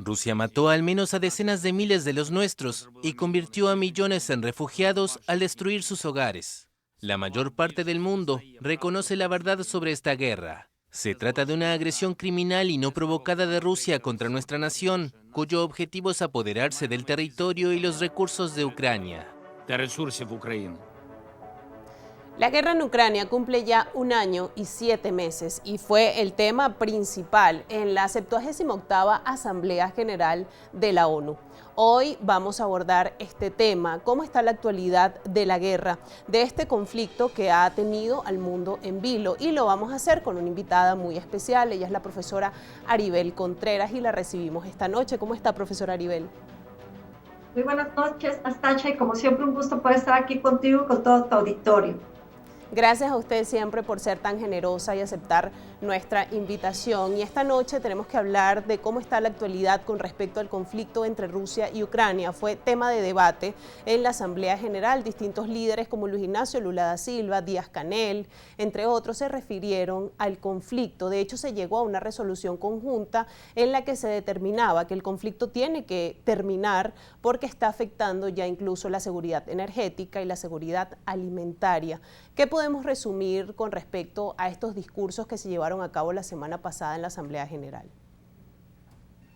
Rusia mató al menos a decenas de miles de los nuestros y convirtió a millones en refugiados al destruir sus hogares. La mayor parte del mundo reconoce la verdad sobre esta guerra. Se trata de una agresión criminal y no provocada de Rusia contra nuestra nación, cuyo objetivo es apoderarse del territorio y los recursos de Ucrania. La guerra en Ucrania cumple ya 1 año y 7 meses y fue el tema principal en la 78ª Asamblea General de la ONU. Hoy vamos a abordar este tema, cómo está la actualidad de la guerra, de este conflicto que ha tenido al mundo en vilo, y lo vamos a hacer con una invitada muy especial. Ella es la profesora Aribel Contreras y la recibimos esta noche. ¿Cómo está, profesora Aribel? Muy buenas noches, Nastacha, y como siempre un gusto poder estar aquí contigo y con todo tu auditorio. Gracias a usted siempre por ser tan generosa y aceptar nuestra invitación. Y esta noche tenemos que hablar de cómo está la actualidad con respecto al conflicto entre Rusia y Ucrania. Fue tema de debate en la Asamblea General. Distintos líderes como Luis Ignacio Lula da Silva, Díaz-Canel, entre otros, se refirieron al conflicto. De hecho, se llegó a una resolución conjunta en la que se determinaba que el conflicto tiene que terminar porque está afectando ya incluso la seguridad energética y la seguridad alimentaria. ¿Qué podemos resumir con respecto a estos discursos que se llevaron a cabo la semana pasada en la Asamblea General?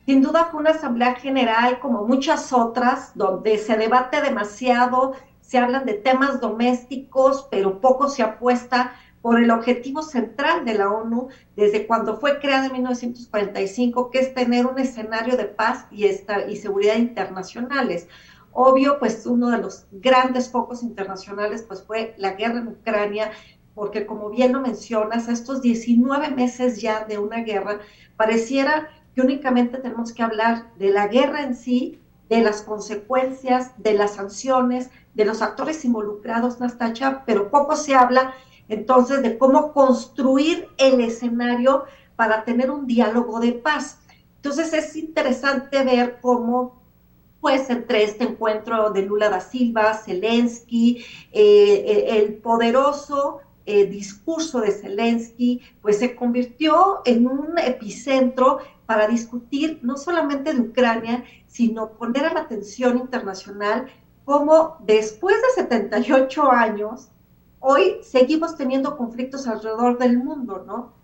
Sin duda fue una Asamblea General, como muchas otras, donde se debate demasiado, se hablan de temas domésticos, pero poco se apuesta por el objetivo central de la ONU desde cuando fue creada en 1945, que es tener un escenario de paz y seguridad internacionales. Obvio, pues uno de los grandes focos internacionales pues fue la guerra en Ucrania, porque como bien lo mencionas, estos 19 meses ya de una guerra, pareciera que únicamente tenemos que hablar de la guerra en sí, de las consecuencias, de las sanciones, de los actores involucrados, Nastacha, pero poco se habla entonces de cómo construir el escenario para tener un diálogo de paz. Entonces es interesante ver cómo pues entre este encuentro de Lula da Silva, Zelensky, el poderoso discurso de Zelensky, pues se convirtió en un epicentro para discutir no solamente de Ucrania, sino poner a la atención internacional cómo después de 78 años, hoy seguimos teniendo conflictos alrededor del mundo, ¿no?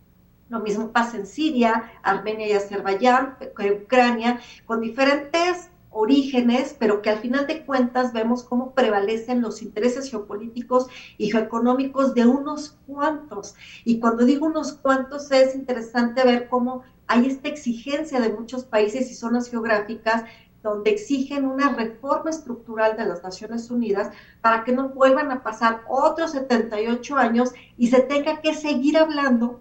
Lo mismo pasa en Siria, Armenia y Azerbaiyán, Ucrania, con diferentes orígenes, pero que al final de cuentas vemos cómo prevalecen los intereses geopolíticos y geoeconómicos de unos cuantos. Y cuando digo unos cuantos, es interesante ver cómo hay esta exigencia de muchos países y zonas geográficas donde exigen una reforma estructural de las Naciones Unidas para que no vuelvan a pasar otros 78 años y se tenga que seguir hablando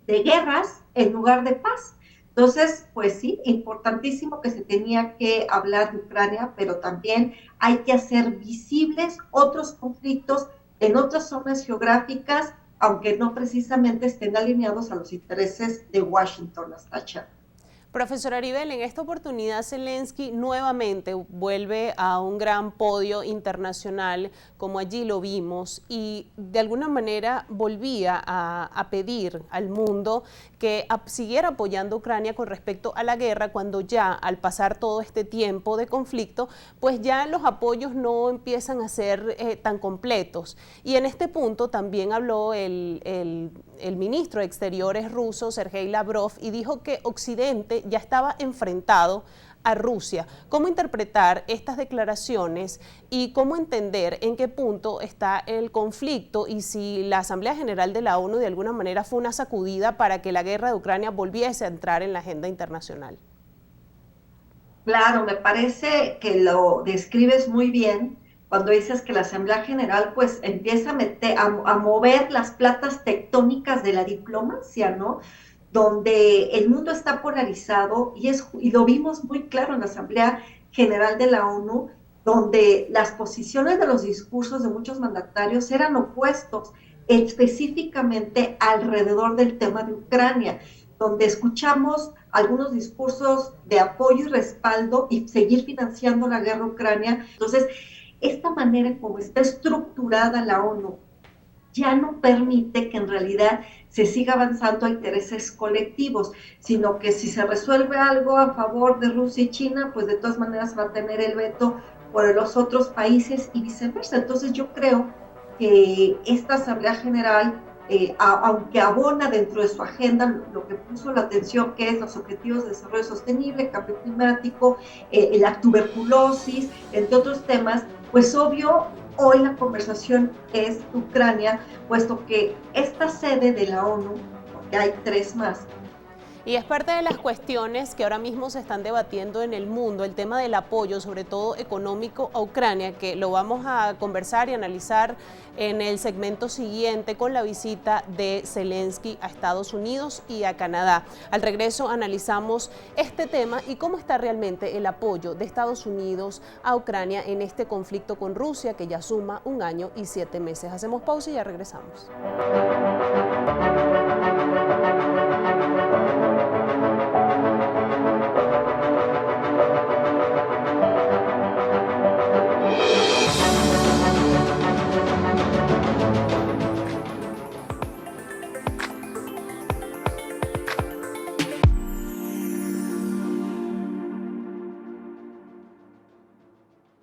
de guerras en lugar de paz. Entonces, pues sí, importantísimo que se tenía que hablar de Ucrania, pero también hay que hacer visibles otros conflictos en otras zonas geográficas, aunque no precisamente estén alineados a los intereses de Washington, Nastacha. Profesor Aribel, en esta oportunidad Zelensky nuevamente vuelve a un gran podio internacional, como allí lo vimos, y de alguna manera volvía a pedir al mundo que siguiera apoyando a Ucrania con respecto a la guerra, cuando ya al pasar todo este tiempo de conflicto, pues ya los apoyos no empiezan a ser tan completos. Y en este punto también habló el ministro de Exteriores ruso, Sergei Lavrov, y dijo que Occidente ya estaba enfrentado a Rusia. ¿Cómo interpretar estas declaraciones y cómo entender en qué punto está el conflicto y si la Asamblea General de la ONU de alguna manera fue una sacudida para que la guerra de Ucrania volviese a entrar en la agenda internacional? Claro, me parece que lo describes muy bien cuando dices que la Asamblea General pues empieza a mover las platas tectónicas de la diplomacia, ¿no? Donde el mundo está polarizado y lo vimos muy claro en la Asamblea General de la ONU, donde las posiciones de los discursos de muchos mandatarios eran opuestos específicamente alrededor del tema de Ucrania, donde escuchamos algunos discursos de apoyo y respaldo y seguir financiando la guerra a Ucrania. Entonces, esta manera en cómo está estructurada la ONU ya no permite que en realidad se siga avanzando a intereses colectivos, sino que si se resuelve algo a favor de Rusia y China, pues de todas maneras va a tener el veto por los otros países y viceversa. Entonces yo creo que esta Asamblea General, aunque abona dentro de su agenda lo que puso la atención, que es los objetivos de desarrollo sostenible, cambio climático, la tuberculosis, entre otros temas, pues obvio, hoy la conversación es Ucrania, puesto que esta sede de la ONU, porque hay 3 más, y es parte de las cuestiones que ahora mismo se están debatiendo en el mundo, el tema del apoyo, sobre todo económico, a Ucrania, que lo vamos a conversar y analizar en el segmento siguiente con la visita de Zelensky a Estados Unidos y a Canadá. Al regreso analizamos este tema y cómo está realmente el apoyo de Estados Unidos a Ucrania en este conflicto con Rusia, que ya suma 1 año y 7 meses. Hacemos pausa y ya regresamos.